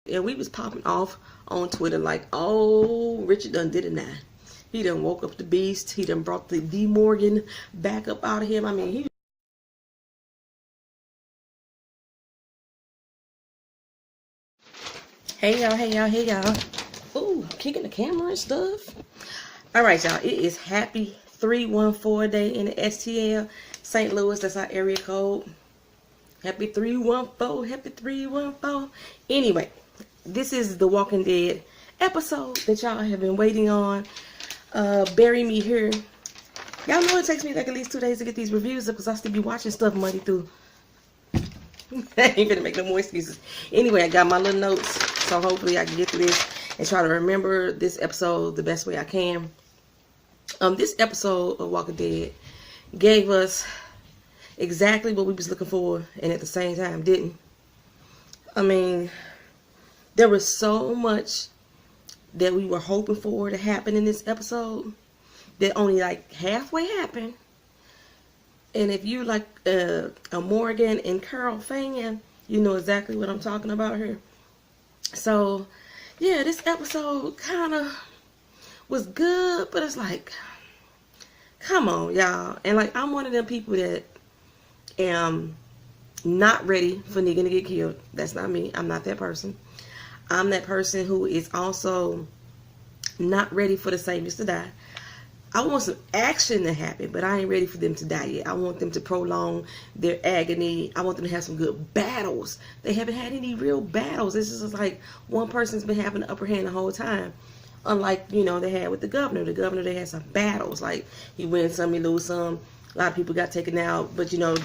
And we was popping off on Twitter like, oh, Richard done did it now. He done woke up the beast. He done brought the D Morgan back up out of him. I mean, he. Hey y'all, hey y'all, hey y'all. Ooh, I'm kicking the camera and stuff. All right, y'all. It is happy 314 day in the STL. St. Louis, that's our area code. Happy 314, happy 314. Anyway, this is the Walking Dead episode that y'all have been waiting on. Bury me here. Y'all know it takes me like at least 2 days to get these reviews up because I still be watching stuff Monday through. I ain't gonna make no more excuses. Anyway, I got my little notes, so hopefully I can get through this and try to remember this episode the best way I can. This episode of Walking Dead gave us exactly what we was looking for, and at the same time didn't. I mean, there was so much that we were hoping for to happen in this episode that only like halfway happened. And if you like a Morgan and Carol fan, you know exactly what I'm talking about here. So yeah, this episode kind of was good, but it's like, come on, y'all. And like, I'm one of them people that am not ready for Negan to get killed. That's not me. I'm not that person. I'm that person who is also not ready for the Saviors to die. I want some action to happen, but I ain't ready for them to die yet. I want them to prolong their agony. I want them to have some good battles. They haven't had any real battles. This is like one person's been having the upper hand the whole time. Unlike, you know, they had with the governor. The governor, they had some battles. Like, he wins some, he lose some. A lot of people got taken out, but, you know,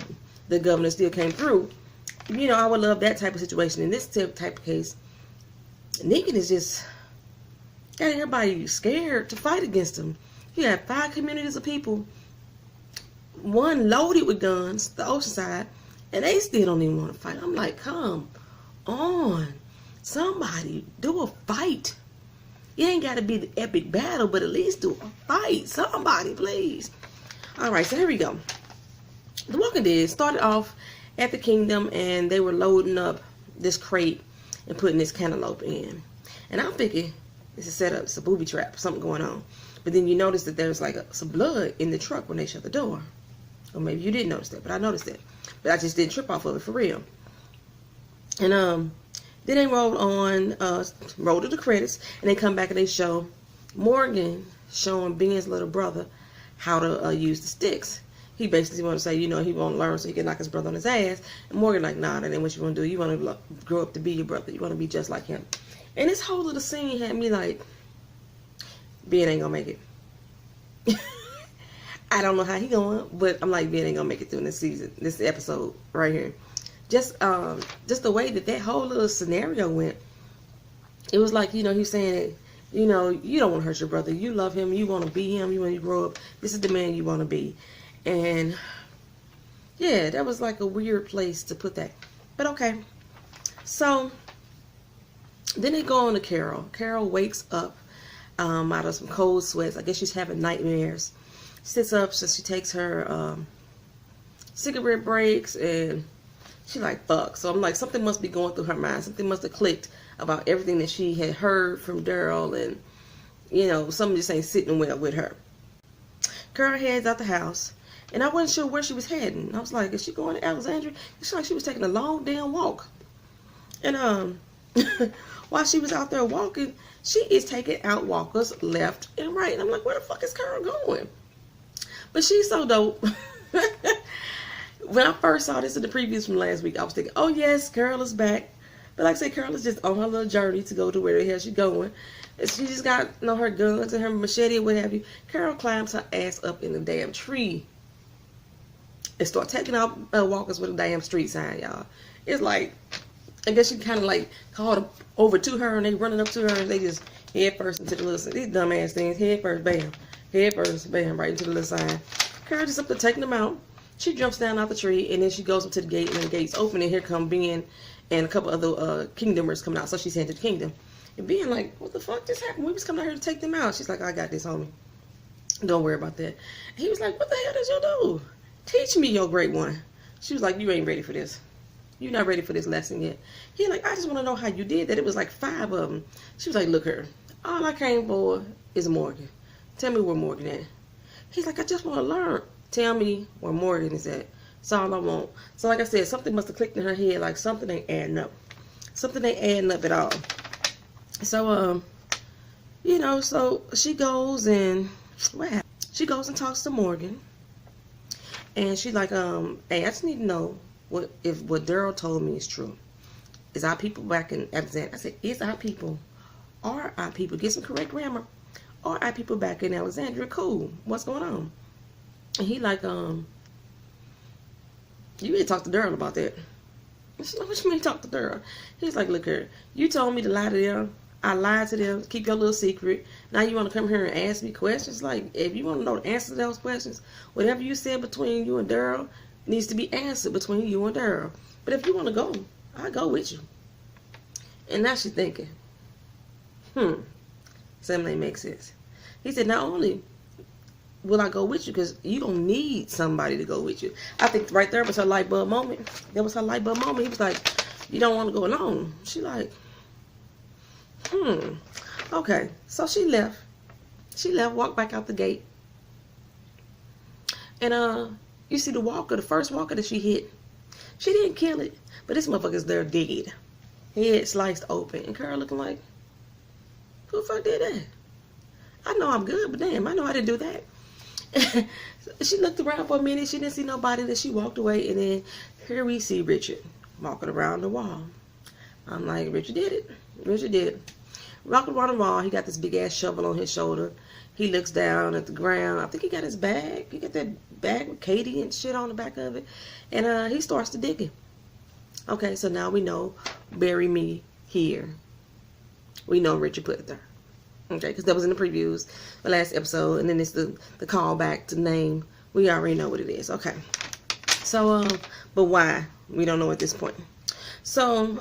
the governor still came through. You know, I would love that type of situation. In this type of case, Negan is just got everybody scared to fight against him. You have 5 communities of people, one loaded with guns, the Oceanside, and they still don't even want to fight. I'm like, come on. Somebody do a fight. It ain't got to be the epic battle, but at least do a fight. Somebody, please. All right, so here we go. The Walking Dead started off at the kingdom, and they were loading up this crate and putting this cantaloupe in. And I'm thinking, this is set up, it's a booby trap, something going on. But then you notice that there's like some blood in the truck when they shut the door. Or maybe you didn't notice that, but I noticed that. But I just didn't trip off of it for real. And then they rolled to the credits, and they come back and they show Morgan showing Ben's little brother how to use the sticks. He basically want to say, you know, he won't learn so he can knock his brother on his ass. And Morgan like, nah, that ain't what you want to do. You want to grow up to be your brother. You want to be just like him. And this whole little scene had me like, Ben ain't gonna make it. I don't know how he going, but I'm like, Ben ain't gonna make it through this episode right here. Just the way that whole little scenario went, it was like, you know, he's saying, you know, you don't want to hurt your brother. You love him. You want to be him. You want to grow up. This is the man you want to be. And yeah, that was like a weird place to put that. But okay. So then they go on to Carol. Carol wakes up out of some cold sweats. I guess she's having nightmares. Sits up, so she takes her cigarette breaks, and she like, fuck. So I'm like, something must be going through her mind. Something must have clicked about everything that she had heard from Daryl, and you know, something just ain't sitting well with her. Carol heads out the house, and I wasn't sure where she was heading. I was like, is she going to Alexandria? It's like she was taking a long damn walk. And while she was out there walking, she is taking out walkers left and right. And I'm like, where the fuck is Carol going? But she's so dope. When I first saw this in the previews from last week, I was thinking, oh yes, Carol is back. But like I said, Carol is just on her little journey to go to where the hell she's going. And she just got, you know, her guns and her machete or what have you. Carol climbs her ass up in the damn tree and start taking out walkers with a damn street sign, y'all. It's like, I guess she kind of like called them over to her, and they running up to her, and they just head first into the little, these dumbass things, head first, bam, head first, bam, right into the little sign. Carol just up there taking them out. She jumps down out the tree, and then she goes up to the gate, and the gate's open, and here come Ben and a couple other kingdomers coming out. So she's headed to the kingdom. And Ben like, what the fuck just happened? We was coming out here to take them out. She's like, I got this, homie. Don't worry about that. And he was like, what the hell did you do? Teach me, your great one. She was like, you ain't ready for this. You're not ready for this lesson yet. He like, I just want to know how you did that. It was like 5 of them. She was like, look here. All I came for is Morgan. Tell me where Morgan at. He's like, I just want to learn. Tell me where Morgan is at. That's all I want. So like I said, something must have clicked in her head. Like something ain't adding up. Something ain't adding up at all. So, you know, so she goes and, what happened? She goes and talks to Morgan. And she's like, hey, I just need to know if what Daryl told me is true. Is our people back in Alexandria? I said, is our people? Are our people? Get some correct grammar. Are our people back in Alexandria? Cool. What's going on? And he like, you need to talk to Daryl about that. She's like, what you mean talk to Daryl? He's like, look here. You told me to lie to them. I lied to them. Keep your little secret. Now you want to come here and ask me questions? Like, if you want to know the answer to those questions, whatever you said between you and Daryl needs to be answered between you and Daryl. But if you want to go, I'll go with you. And now she's thinking, something ain't make sense. He said, not only will I go with you, because you don't need somebody to go with you. I think right there was her light bulb moment. That was her light bulb moment. He was like, you don't want to go alone. She like, okay. So she left. She left, walked back out the gate. And you see the walker, the first walker that she hit. She didn't kill it, but this motherfucker's there dead. Head sliced open. And Carol looking like, who the fuck did that? I know I'm good, but damn, I know how to do that. She looked around for a minute. She didn't see nobody. Then she walked away. And then here we see Richard walking around the wall. I'm like, Richard did it. Richard did it. Walking around the wall. He got this big ass shovel on his shoulder. He looks down at the ground. I think he got his bag. He got that bag with Katie and shit on the back of it. And he starts to dig it. Okay, so now we know, bury me here. We know Richard put it there. Okay, because that was in the previews, the last episode, and then it's the callback to name. We already know what it is. Okay. So, but why? We don't know at this point. So,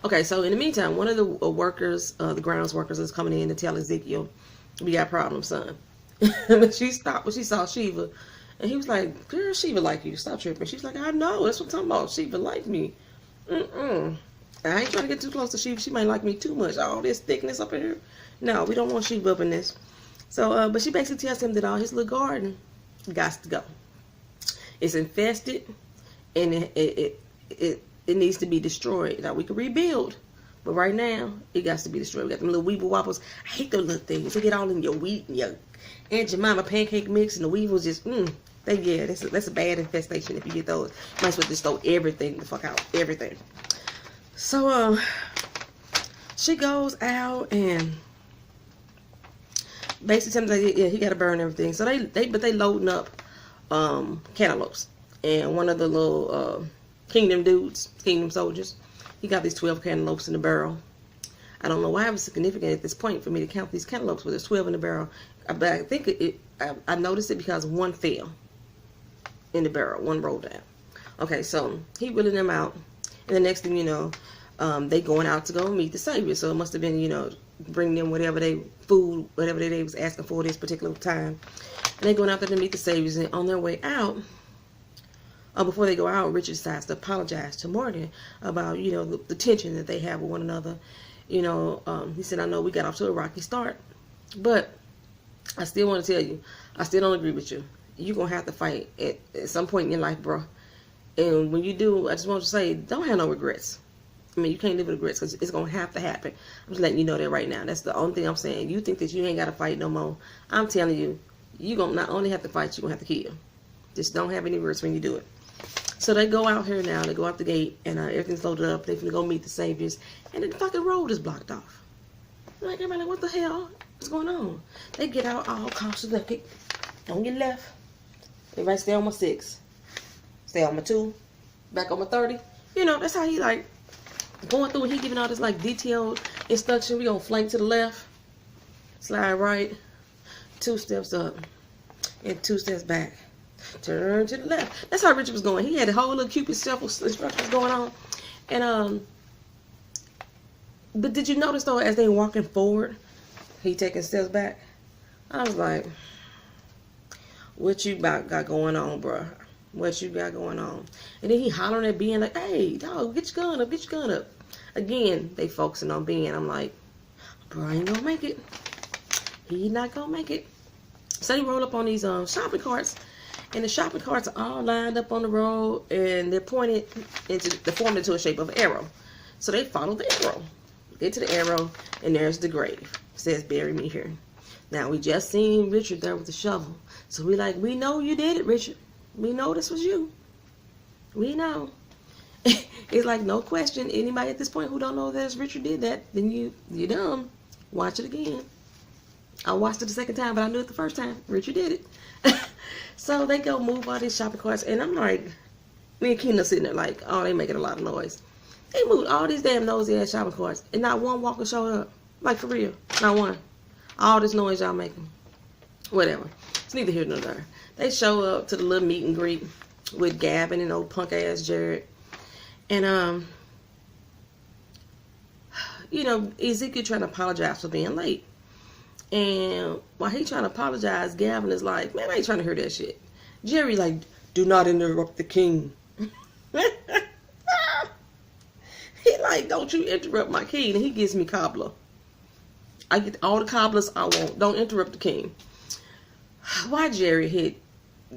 okay, so in the meantime, one of the workers, the grounds workers is coming in to tell Ezekiel, we got problems, son. But she stopped when she saw Shiva, and he was like, girl, Shiva like you. Stop tripping. She's like, I know. That's what I'm talking about. Shiva like me. I ain't trying to get too close to Shiva. She might like me too much. All this thickness up in here. No, we don't want Shiva up in this. So, but she basically tells him that all his little garden got to go. It's infested, and it needs to be destroyed. Now, we can rebuild, but right now, it got to be destroyed. We got them little weevil wobbles. I hate those little things. They get all in your wheat and your Aunt Jemima pancake mix, and the weevils just, that's a bad infestation if you get those. Might as well just throw everything the fuck out. Everything. So, she goes out and basically tells him, yeah, he got to burn everything. So they loading up cantaloupes, and one of the little kingdom soldiers, he got these 12 cantaloupes in the barrel. I don't know why it was significant at this point for me to count these cantaloupes, but there's 12 in the barrel. But I think I noticed it because one fell in the barrel, one rolled down. Okay, so he wheeling them out. And the next thing you know, they going out to go meet the Savior. So it must have been, you know, bring them whatever they was asking for this particular time. And they going out there to meet the Saviors. And on their way out, before they go out, Richard decides to apologize to Morgan about, you know, the tension that they have with one another. You know, he said, I know we got off to a rocky start, but I still want to tell you, I still don't agree with you. You're going to have to fight at some point in your life, bro. And when you do, I just want to say, don't have no regrets. I mean, you can't live with regrets because it's going to have to happen. I'm just letting you know that right now. That's the only thing I'm saying. You think that you ain't got to fight no more. I'm telling you, you're going to not only have to fight, you're going to have to kill. Just don't have any regrets when you do it. So they go out here now. They go out the gate and everything's loaded up. They're going to go meet the Saviors. And then the fucking road is blocked off. Like, everybody like, what the hell? What's going on? They get out all cautious. Look, on your left. Everybody stay on my 6. Stay on my 2, back on my 30. You know, that's how he like going through and he giving all this like detailed instruction. We gonna flank to the left, slide right, 2 steps up, and 2 steps back. Turn to the left. That's how Richard was going. He had a whole little Cupid shuffle instructions going on. And but did you notice though, as they walking forward, he taking steps back? I was like, what you got going on, bruh? what you got going on. And then he hollering at Ben like, hey, dog, get your gun up, get your gun up. Again, they focusing on Ben. I'm like, bro, I ain't gonna make it. He not gonna make it. So they roll up on these shopping carts, and the shopping carts are all lined up on the road, and they're pointed into, they're formed into a shape of an arrow. So they follow the arrow. Get to the arrow, and there's the grave. It says, bury me here. Now, we just seen Richard there with the shovel. So we like, we know you did it, Richard. We know this was you. We know. It's like, no question. Anybody at this point who don't know that Richard did that, then you dumb. Watch it again. I watched it the second time, but I knew it the first time. Richard did it. So they go move all these shopping carts, and I'm like, me and Keena sitting there like, oh, they making a lot of noise. They moved all these damn nosy ass shopping carts, and not one walker showed up. Like, for real. Not one. All this noise y'all making. Whatever. It's neither here nor there. They show up to the little meet and greet with Gavin and old punk ass Jared. And, you know, Ezekiel trying to apologize for being late. And while he trying to apologize, Gavin is like, man, I ain't trying to hear that shit. Jerry like, do not interrupt the king. He like, don't you interrupt my king. And he gives me cobbler. I get all the cobblers I want. Don't interrupt the king. Why Jerry hit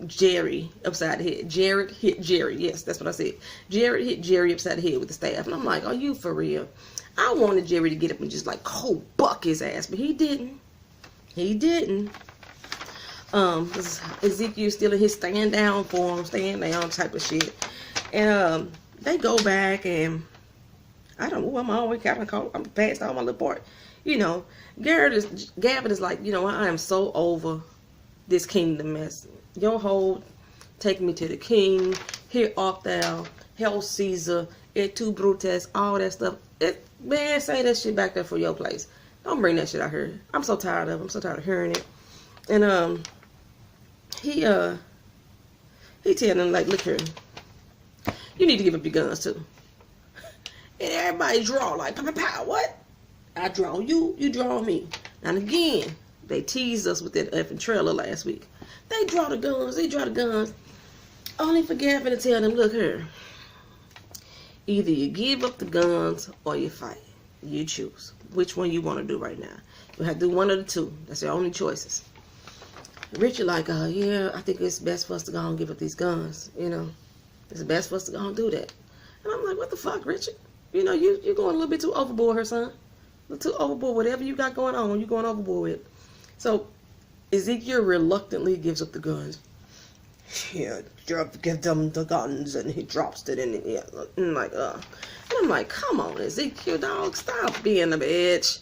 Jerry upside the head? Jared hit Jerry. Yes, that's what I said. Jared hit Jerry upside the head with the staff. And I'm like, are you for real? I wanted Jerry to get up and just like cold buck his ass, but he didn't. He didn't. Ezekiel still in his stand down form, stand down type of shit. And they go back, and I don't know, I'm always kind of I'm past all my little part. You know, Gavin is like, you know, I am so over this kingdom mess. Your whole take me to the king, here art thou, Hail Caesar, et tu Brutes, all that stuff. Man, say that shit back there for your place. Don't bring that shit out here. I'm so tired of it. I'm so tired of hearing it. And he telling them like, look here, you need to give up your guns too. And everybody draw like, pow, pow, pow. What? I draw you, you draw me. And again, they teased us with that effing trailer last week. They draw the guns, only for Gavin to tell them, look here, either you give up the guns or you fight. You choose which one you want to do right now. You have to do one of the two. That's your only choices. Richard like, yeah, I think it's best for us to go and give up these guns. You know, it's best for us to go and do that. And I'm like, what the fuck, Richard? You know, you're going a little bit too overboard here, son. A little too overboard. Whatever you got going on, you're going overboard with. So Ezekiel reluctantly gives up the guns. Yeah, give them the guns, and he drops it in the air. And I'm like, come on, Ezekiel, dog, stop being a bitch.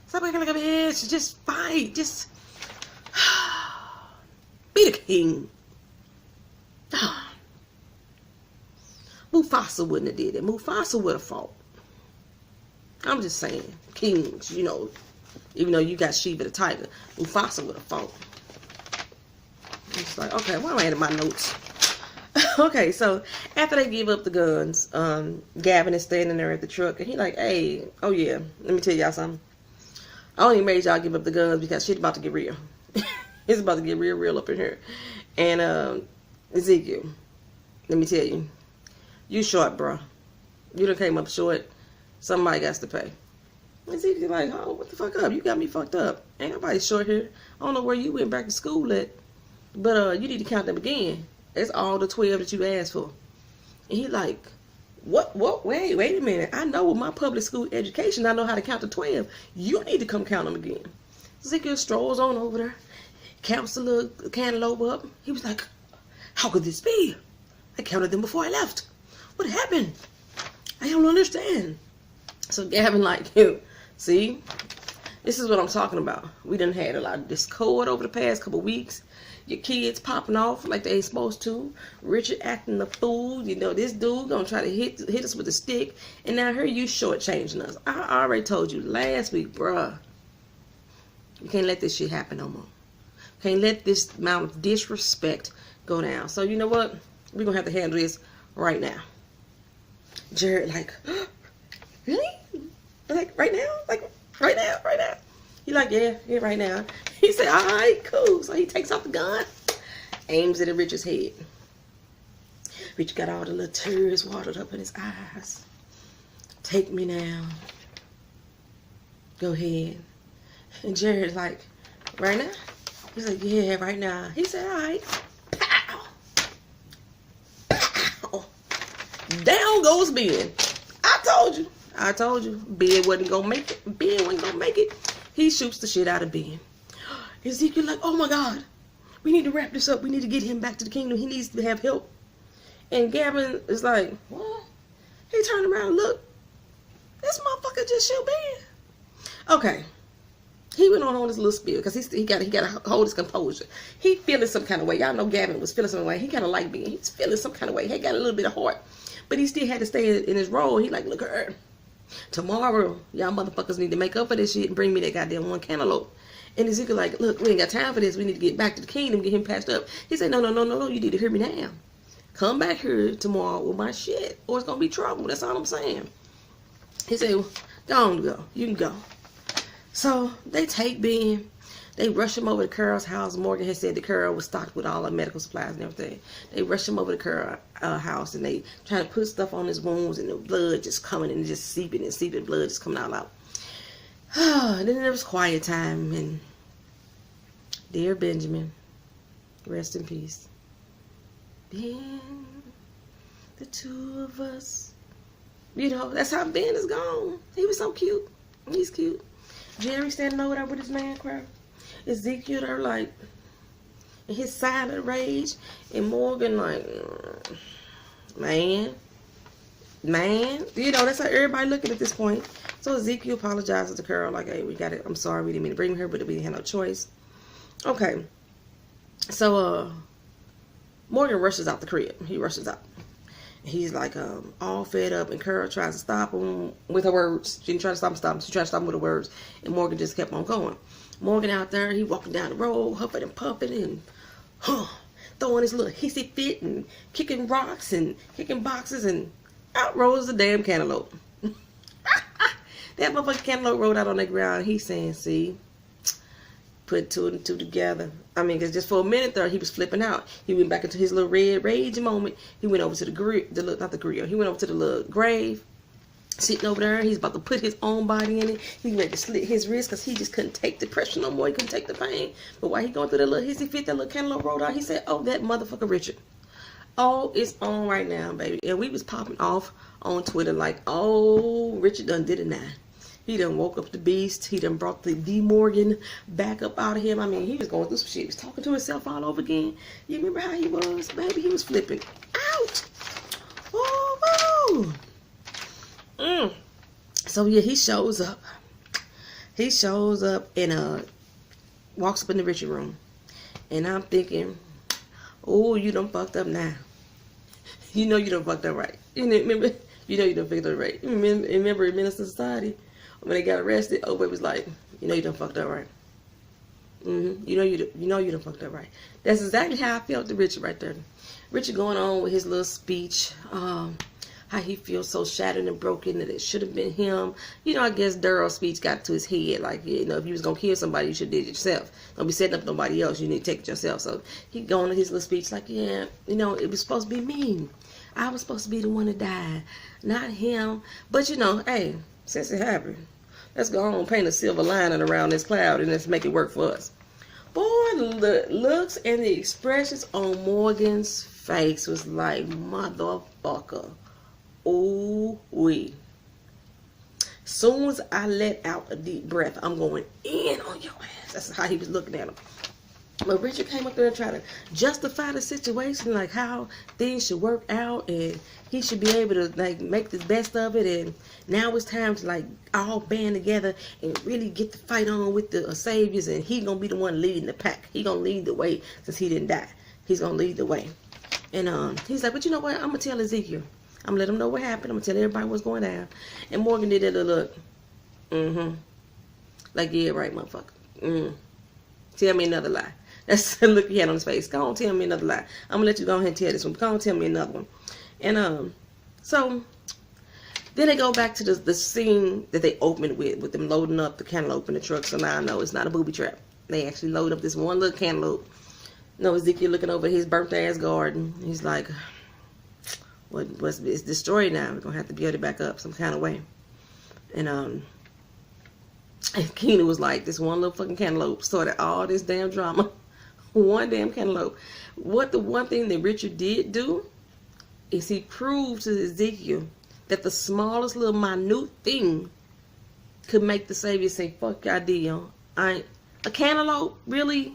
Stop acting like a bitch. Just fight. Just be the king. Mufasa wouldn't have did it. Mufasa would have fought. I'm just saying, kings, you know, even though you got Sheba the tiger, Mufasa would have fought. I'm just like, okay, why am I adding my notes? Okay, so after they give up the guns, Gavin is standing there at the truck, and he like, hey, oh yeah, let me tell y'all something. I only made y'all give up the guns because shit about to get real. It's about to get real up in here. And Ezekiel, let me tell you, you short, bro. You done came up short. Somebody got to pay. Ezekiel like, oh, what the fuck up? You got me fucked up. Ain't nobody short here. I don't know where you went back to school at, but you need to count them again. That's all the 12 that you asked for. And he like, what, wait a minute. I know with my public school education, I know how to count to 12. You need to come count them again. Ezekiel strolls on over there, counts the little cantaloupe up. He was like, how could this be? I counted them before I left. What happened? I don't understand. So Gavin like, see, this is what I'm talking about. We done had a lot of discord over the past couple weeks. Your kids popping off like they ain't supposed to. Richard acting the fool. You know, this dude gonna try to hit us with a stick. And now here you shortchanging us. I already told you last week, bruh. You can't let this shit happen no more. Can't let this amount of disrespect go down. So you know what? We're gonna have to handle this right now. Jared like, really? Like right now? Like right now? He like, yeah, right now. He said, all right, cool. So he takes off the gun, aims it at Richard's head. Rich got all the little tears watered up in his eyes. Take me now. Go ahead. And Jared's like, right now? He's like, yeah, right now. He said, all right. Pow! Pow! Down goes Ben. I told you. Ben wasn't gonna make it. He shoots the shit out of Ben. Ezekiel like, oh my God. We need to wrap this up. We need to get him back to the kingdom. He needs to have help. And Gavin is like, what? He turned around and looked. This motherfucker just shoot Ben. Okay. He went on this little spiel because he got to hold his composure. He feeling some kind of way. Y'all know Gavin was feeling some way. He kind of like being. He's feeling some kind of way. He got a little bit of heart, but he still had to stay in his role. He like, look at her. Tomorrow, y'all motherfuckers need to make up for this shit and bring me that goddamn one cantaloupe. And Ezekiel like, look, we ain't got time for this. We need to get back to the kingdom, get him patched up. He said, no. You need to hear me now. Come back here tomorrow with my shit, or it's gonna be trouble. That's all I'm saying. He said, well, don't go. You can go. So they take Ben, they rush him over to Carol's house. Morgan had said the Carol was stocked with all the medical supplies and everything. They rush him over to Carol's house and they try to put stuff on his wounds and the blood just coming and just seeping, blood just coming all out. Then there was quiet time and dear Benjamin, rest in peace. Ben, the two of us. You know, that's how Ben is gone. He was so cute. He's cute. Jerry standing over there with his man crowd. Ezekiel there like in his silent rage. And Morgan like, man. You know, that's how everybody looking at this point. So Ezekiel apologizes to Carol like, hey, we got it. I'm sorry we didn't mean to bring her, but we didn't have no choice. Okay. So Morgan rushes out the crib. He rushes out. He's like all fed up, and Carol tries to stop him with her words. She didn't try to stop him. She tried to stop him with her words, and Morgan just kept on going. Morgan out there, he walking down the road, huffing and puffing, and throwing his little hissy fit, and kicking rocks, and kicking boxes, and out rolls the damn cantaloupe. That motherfucking cantaloupe rolled out on the ground. He's saying, see, put two and two together. I mean, because just for a minute there, he was flipping out. He went back into his little red rage moment. He went over to the grill, not the grill. He went over to the little grave, sitting over there. He's about to put his own body in it. He ready to slit his wrist because he just couldn't take the pressure no more. He couldn't take the pain. But while he going through that little hissy fit, that little cantaloupe rolled out, he said, oh, that motherfucker Richard. Oh, it's on right now, baby. And we was popping off on Twitter like, oh, Richard done did it now. He done woke up the beast. He done brought the Morgan back up out of him. I mean, he was going through some shit. He was talking to himself all over again. You remember how he was? Baby, he was flipping out. Oh, woo. So, yeah, he shows up. He shows up and walks up in the Richard room. And I'm thinking, oh, you done fucked up now. You know you done fucked up right. You know you done fucked up right. Remember in Minister Society? When they got arrested, Obey was like, you know you done fucked up right. You know you done fucked up right. That's exactly how I felt to Richard right there. Richard going on with his little speech, how he feels so shattered and broken that it should have been him. You know, I guess Daryl's speech got to his head. Like, you know, if you was going to kill somebody, you should have did it yourself. Don't be setting up nobody else. You need to take it yourself. So he going to his little speech like, yeah, you know, it was supposed to be me. I was supposed to be the one to die, not him. But, you know, hey, since it happened, let's go on and paint a silver lining around this cloud and let's make it work for us. Boy, the looks and the expressions on Morgan's face was like, motherfucker. Ooh wee. Soon as I let out a deep breath, I'm going in on your ass. That's how he was looking at him. But Richard came up there and tried to justify the situation, like how things should work out and he should be able to like make the best of it, and now it's time to like all band together and really get the fight on with the saviors, and he gonna be the one leading the pack. He gonna lead the way since he didn't die. He's gonna lead the way. And he's like, but you know what? I'm gonna tell Ezekiel. I'm gonna let him know what happened. I'm gonna tell everybody what's going down. And Morgan did that little look. Like, yeah, right, motherfucker. Tell me another lie. That's the look he had on his face. Go on, tell me another lie. I'm gonna let you go ahead and tell this one. Go on, tell me another one. And so then they go back to the scene that they opened with them loading up the cantaloupe in the truck. So now I know it's not a booby trap. They actually load up this one little cantaloupe. You know, Ezekiel looking over his burnt ass garden. He's like, it's destroyed now. We're gonna have to build it back up some kind of way. And Keena was like, this one little fucking cantaloupe started all this damn drama. One damn cantaloupe. The one thing that Richard did do is he proved to Ezekiel that the smallest little minute thing could make the Savior say, fuck your deal. A cantaloupe, really?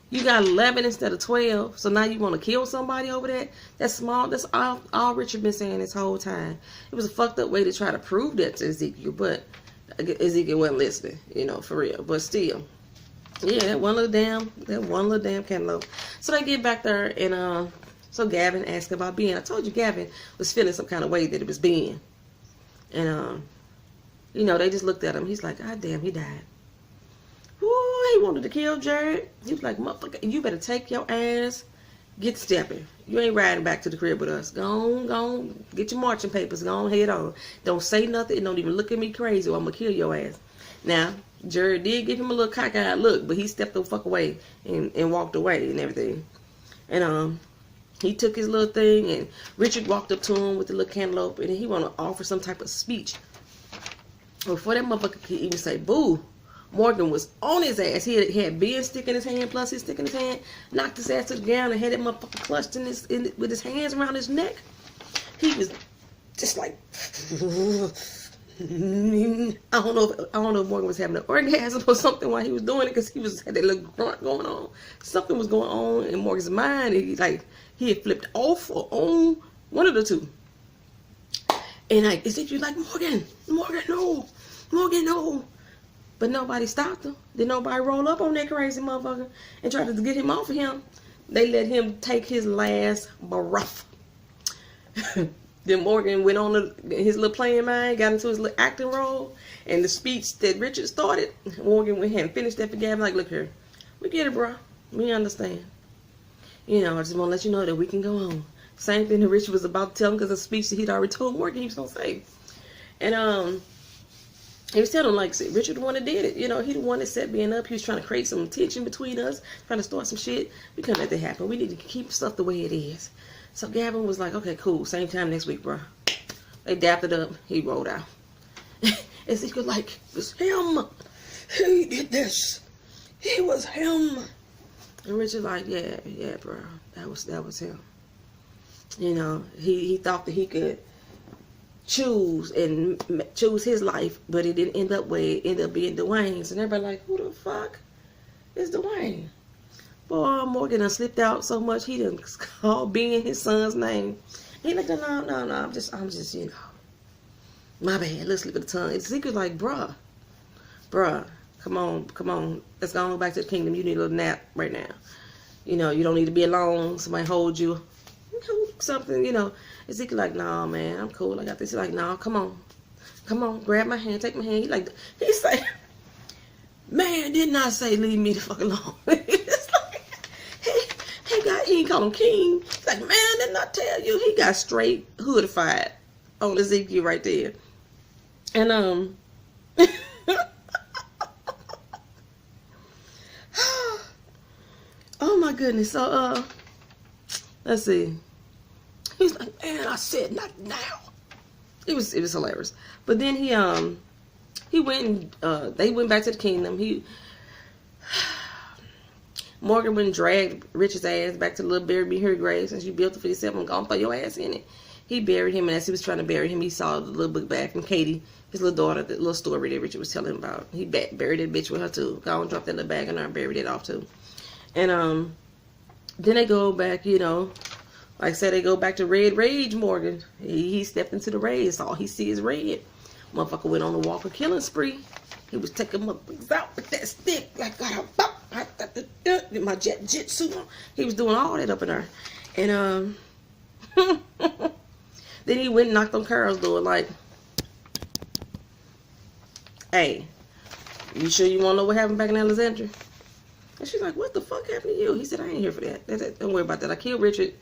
You got 11 instead of 12, so now you want to kill somebody over that? That's small. That's all Richard been saying this whole time. It was a fucked up way to try to prove that to Ezekiel, but Ezekiel wasn't listening, for real. But still, yeah, that one little damn cantaloupe. So they get back there, and so Gavin asked about Ben. I told you Gavin was feeling some kind of way that it was Ben, and they just looked at him. He's like, God damn, he died. Ooh, he wanted to kill Jared. He was like, motherfucker, you better take your ass, get stepping. You ain't riding back to the crib with us. Go on, get your marching papers. Go on, head on. Don't say nothing and don't even look at me crazy or I'm going to kill your ass. Now, Jared did give him a little cockeyed look, but he stepped the fuck away and walked away and everything. And he took his little thing, and Richard walked up to him with the little cantaloupe, and he wanted to offer some type of speech. Before that motherfucker could even say boo, Morgan was on his ass. He had Ben stick in his hand, plus his stick in his hand, knocked his ass to the ground and had that motherfucker clutched with his hands around his neck. He was just like, I don't know if Morgan was having an orgasm or something while he was doing it, because he had that little grunt going on. Something was going on in Morgan's mind. He had flipped off or on, one of the two. And Ezekiel like, Morgan, no. But nobody stopped him. Did nobody roll up on that crazy motherfucker and try to get him off of him? They let him take his last breath. Then Morgan went on his little playing mind, got into his little acting role, and the speech that Richard started, Morgan went ahead and finished that for Gavin. Like, look here, we get it, bro. We understand. I just want to let you know that we can go on. Same thing that Richard was about to tell him, because the speech that he'd already told Morgan he was gonna say. And he was telling him, like, Richard the one that did it. He the one that set Ben up. He was trying to create some tension between us, trying to start some shit. We couldn't let that happen. We need to keep stuff the way it is. So Gavin was like, okay, cool. Same time next week, bro. They dapped it up. He rolled out. Ezekiel like, it's him. He did this. He was him. And Richard like, yeah, bro. That was him. He thought that he could choose his life, but it didn't end up where it ended up being Dwayne's. And everybody like, who the fuck is Dwayne? Boy, Morgan done slipped out so much he done called Ben his son's name. He like, no, I'm just my bad, let's slip of the tongue. Ezekiel's like, bruh, come on, let's go on back to the kingdom. You need a little nap right now. You don't need to be alone. Somebody hold you. Something, Ezekiel like, nah, man, I'm cool. I got this. He's like, nah, come on, grab my hand, take my hand. He say, man, didn't I say leave me the fuck alone? It's like, he ain't call him king. He's like, man, didn't I tell you? He got straight hoodified on Ezekiel right there. And oh my goodness. So let's see. He's like, man, I said not now. It was hilarious. But then he went and they went back to the kingdom. Morgan went and dragged Richard's ass back to the little bury me here grave. Since you built it for yourself, I'm gonna throw your ass in it. He buried him, and as he was trying to bury him, he saw the little book bag from Katie, his little daughter, the little story that Richard was telling him about. He buried that bitch with her too. Go and drop that little bag in her and buried it off too. And then they go back, like I said, they go back to Red Rage Morgan. He stepped into the rage. That's all he see is red. Motherfucker went on a walker killing spree. He was taking motherfuckers out with that stick. Like, my jitsu. He was doing all that up in there. And then he went and knocked on Carol's door like, hey, you sure you want to know what happened back in Alexandria? And she's like, what the fuck happened to you? He said, I ain't here for that. Don't worry about that. I killed Richard.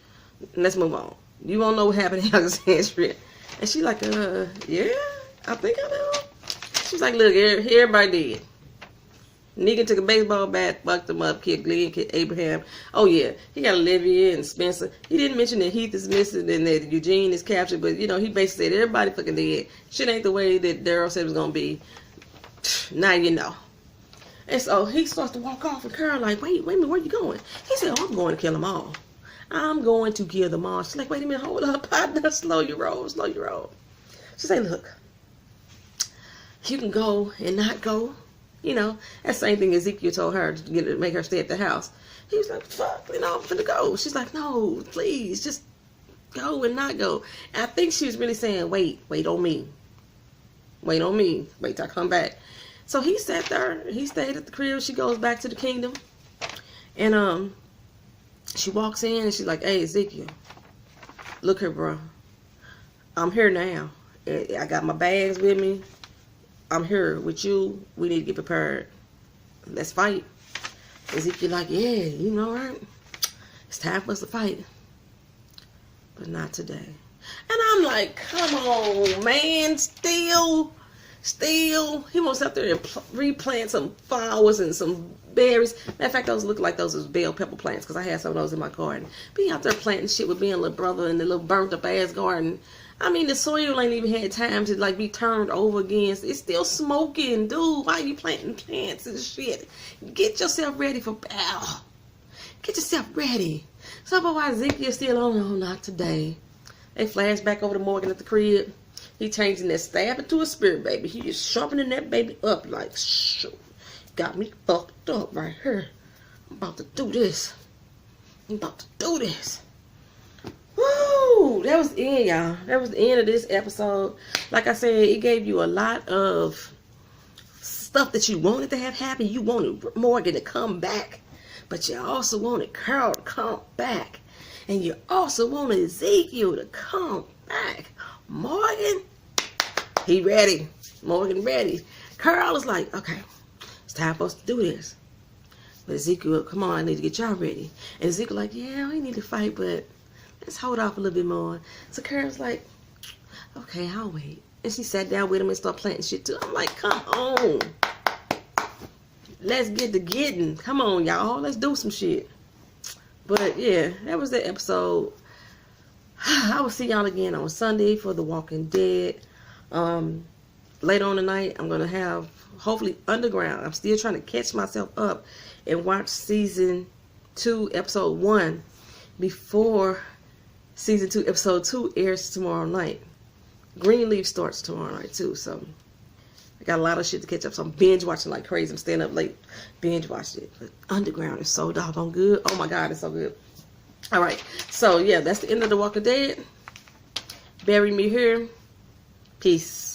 Let's move on. You won't know what happened in Alexandria. And she's like, yeah, I think I know. She's like, look, everybody did. Negan took a baseball bat, fucked him up, killed Glenn, killed Abraham. Oh yeah, he got Olivia and Spencer. He didn't mention that Heath is missing and that Eugene is captured, but you know, he basically said everybody fucking dead. Shit ain't the way that Daryl said it was gonna be. Now you know. And so he starts to walk off, and Carol like, wait a minute, where you going? He said, oh, I'm going to kill them all. I'm going to kill them all. She's like, wait a minute, hold up, partner, slow your roll, slow your roll. She said, look, you can go and not go. You know, that same thing Ezekiel told her to make her stay at the house. He was like, fuck, you know, I'm finna go. She's like, no, please, just go and not go. And I think she was really saying, wait on me. Wait on me. Wait till I come back. So he sat there. He stayed at the crib. She goes back to the kingdom. And she walks in and she's like, hey, Ezekiel, look here, bro. I'm here now. I got my bags with me. I'm here with you. We need to get prepared. Let's fight. Ezekiel like, yeah, you know, right? It's time for us to fight. But not today. And I'm like, come on, man. Still. He wants out there and replant some flowers and some berries. Matter of fact, those look like those was bell pepper plants because I had some of those in my garden. Being out there planting shit with being a little brother in the little burnt up ass garden. I mean, the soil ain't even had time to like be turned over again. It's still smoking, dude. Why are you planting plants and shit? Get yourself ready for battle. Get yourself ready. So, but why Ezekiel's still on? No, not today. They flash back over to Morgan at the crib. He changing that stab into a spirit, baby. He is sharpening that baby up like, shoot. Got me fucked up right here. I'm about to do this. Woo! That was the end, y'all. That was the end of this episode. Like I said, it gave you a lot of stuff that you wanted to have happen. You wanted Morgan to come back. But you also wanted Carl to come back. And you also wanted Ezekiel to come back. Morgan, he ready. Morgan ready. Carl is like, okay, it's time for us to do this. But Ezekiel, come on, I need to get y'all ready. And Ezekiel like, yeah, we need to fight, but let's hold off a little bit more. So Carol's like, okay, I'll wait. And she sat down with him and started planting shit too. I'm like, come on. Let's get to getting. Come on, y'all. Let's do some shit. But yeah, that was the episode. I will see y'all again on Sunday for The Walking Dead. Later on tonight, I'm going to have, hopefully, Underground. I'm still trying to catch myself up and watch Season 2, Episode 1 before Season 2, Episode 2 airs tomorrow night. Greenleaf starts tomorrow night, too, so I got a lot of shit to catch up. So I'm binge watching like crazy. I'm staying up late, binge watching it. But Underground is so doggone good. Oh my God, it's so good. All right, so yeah, that's the end of The Walking Dead. Bury me here. Peace.